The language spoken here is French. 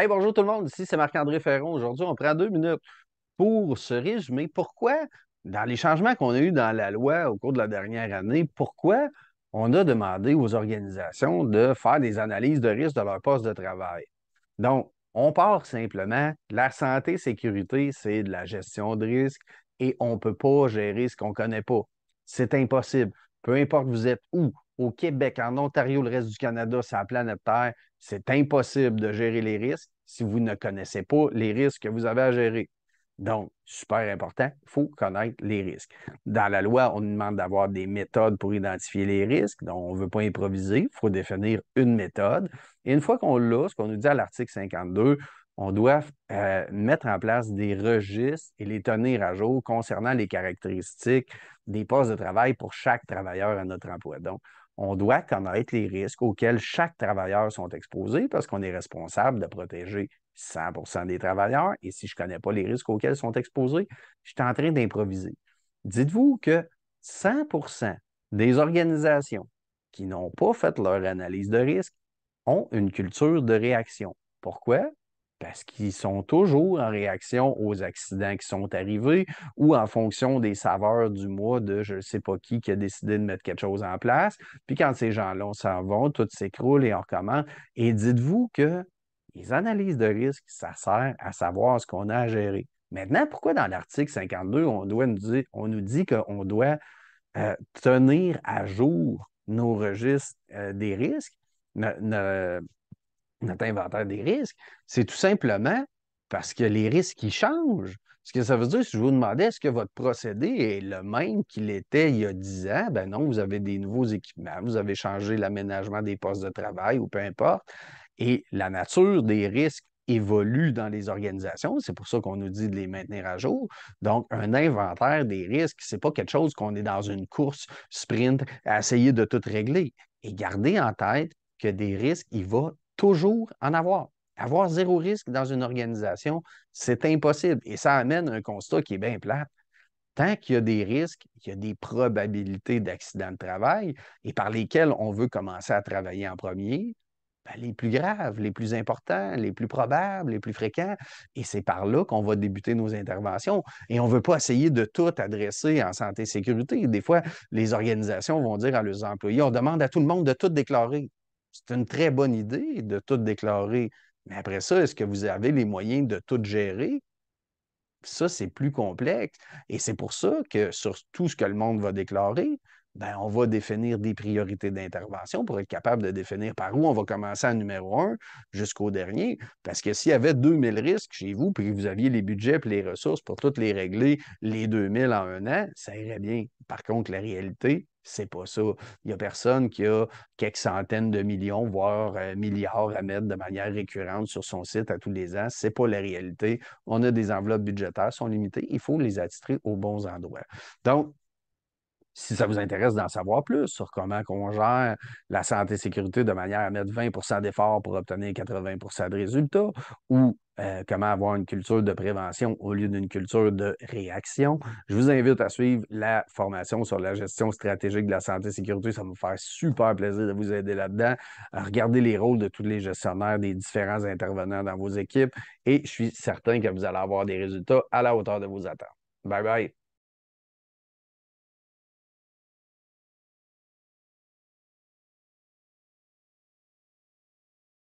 Hey, bonjour tout le monde, ici c'est Marc-André Ferron. Aujourd'hui, on prend 2 minutes pour se résumer pourquoi, dans les changements qu'on a eus dans la loi au cours de la dernière année, pourquoi on a demandé aux organisations de faire des analyses de risque de leur poste de travail. Donc, on part simplement, la santé-sécurité, c'est de la gestion de risque et on ne peut pas gérer ce qu'on ne connaît pas. C'est impossible. Peu importe vous êtes où, au Québec, en Ontario, le reste du Canada, sur la planète Terre, c'est impossible de gérer les risques si vous ne connaissez pas les risques que vous avez à gérer. Donc, super important, il faut connaître les risques. Dans la loi, on nous demande d'avoir des méthodes pour identifier les risques. Donc, on ne veut pas improviser, il faut définir une méthode. Et une fois qu'on l'a, ce qu'on nous dit à l'article 52, on doit mettre en place des registres et les tenir à jour concernant les caractéristiques des postes de travail pour chaque travailleur à notre emploi. Donc, on doit connaître les risques auxquels chaque travailleur sont exposés parce qu'on est responsable de protéger 100 des travailleurs. Et si je ne connais pas les risques auxquels ils sont exposés, je suis en train d'improviser. Dites-vous que 100 des organisations qui n'ont pas fait leur analyse de risque ont une culture de réaction. Pourquoi? Parce qu'ils sont toujours en réaction aux accidents qui sont arrivés ou en fonction des saveurs du mois de je ne sais pas qui a décidé de mettre quelque chose en place. Puis quand ces gens-là s'en vont, tout s'écroule et on recommence. Et dites-vous que les analyses de risque, ça sert à savoir ce qu'on a à gérer. Maintenant, pourquoi dans l'article 52, on nous dit qu'on doit tenir à jour nos registres des risques, notre inventaire des risques, c'est tout simplement parce que les risques, ils changent. Ce que ça veut dire, si je vous demandais, est-ce que votre procédé est le même qu'il était il y a 10 ans? Ben non, vous avez des nouveaux équipements, vous avez changé l'aménagement des postes de travail ou peu importe. Et la nature des risques évolue dans les organisations. C'est pour ça qu'on nous dit de les maintenir à jour. Donc, un inventaire des risques, c'est pas quelque chose qu'on est dans une course sprint à essayer de tout régler. Et gardez en tête que des risques, il va toujours en avoir. Avoir zéro risque dans une organisation, c'est impossible. Et ça amène un constat qui est bien plate. Tant qu'il y a des risques, il y a des probabilités d'accident de travail et par lesquels on veut commencer à travailler en premier, ben, les plus graves, les plus importants, les plus probables, les plus fréquents. Et c'est par là qu'on va débuter nos interventions. Et on ne veut pas essayer de tout adresser en santé-sécurité. Des fois, les organisations vont dire à leurs employés, on demande à tout le monde de tout déclarer. C'est une très bonne idée de tout déclarer. Mais après ça, est-ce que vous avez les moyens de tout gérer? Ça, c'est plus complexe. Et c'est pour ça que sur tout ce que le monde va déclarer, ben, on va définir des priorités d'intervention pour être capable de définir par où on va commencer à numéro 1 jusqu'au dernier. Parce que s'il y avait 2000 risques chez vous, puis que vous aviez les budgets et les ressources pour toutes les régler, les 2000 en un an, ça irait bien. Par contre, la réalité, c'est pas ça. Il n'y a personne qui a quelques centaines de millions, voire milliards à mettre de manière récurrente sur son site à tous les ans. C'est pas la réalité. On a des enveloppes budgétaires, sont limitées. Il faut les attitrer aux bons endroits. Donc, si ça vous intéresse d'en savoir plus sur comment on gère la santé et sécurité de manière à mettre 20 d'efforts pour obtenir 80 de résultats ou comment avoir une culture de prévention au lieu d'une culture de réaction, je vous invite à suivre la formation sur la gestion stratégique de la santé et sécurité. Ça va me faire super plaisir de vous aider là-dedans. Regardez les rôles de tous les gestionnaires des différents intervenants dans vos équipes et je suis certain que vous allez avoir des résultats à la hauteur de vos attentes. Bye bye.